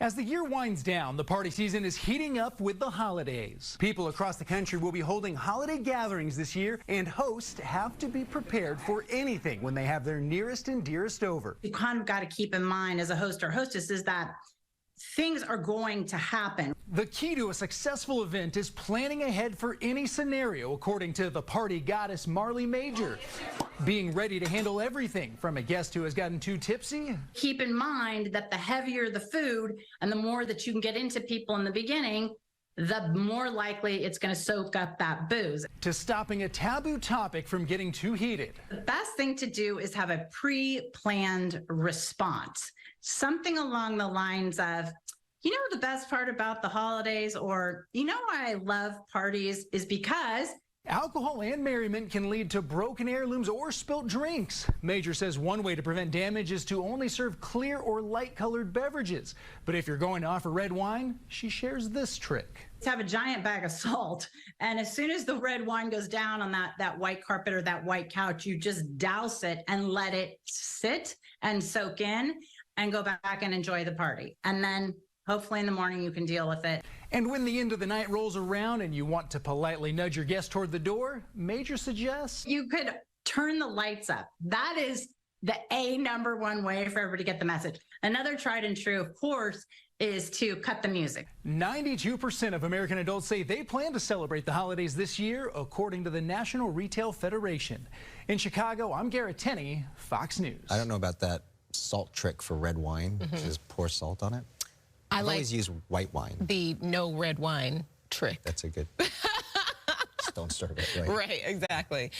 As the year winds down, the party season is heating up with the holidays. People across the country will be holding holiday gatherings this year, and hosts have to be prepared for anything when they have their nearest and dearest over. You kind of got to keep in mind as a host or hostess is that things are going to happen. The key to a successful event is planning ahead for any scenario, according to the party goddess Marley Major. Being ready to handle everything from a guest who has gotten too tipsy. Keep in mind that the heavier the food and the more that you can get into people in the beginning, the more likely it's going to soak up that booze. To stopping a taboo topic from getting too heated. The best thing to do is have a pre-planned response. Something along the lines of, you know, the best part about the holidays, or, you know why I love parties is because Alcohol and merriment can lead to broken heirlooms or spilt drinks. Major says one way to prevent damage is to only serve clear or light-colored beverages. But if you're going to offer red wine, she shares this trick. have a giant bag of salt, and as soon as the red wine goes down on that white carpet or that white couch, you just douse it and let it sit and soak in and go back and enjoy the party. And then hopefully in the morning you can deal with it. And when the end of the night rolls around and you want to politely nudge your guest toward the door, Major suggests you could turn the lights up. That is the number one way for everybody to get the message. Another tried and true, of course, is to cut the music. 92% of American adults say they plan to celebrate the holidays this year, according to the National Retail Federation. In Chicago, I'm Garrett Tenney, Fox News. I don't know about that salt trick for red wine. Just pour salt on it. I always use white wine. The no red wine trick. That's a good. Just don't serve it. Right, exactly.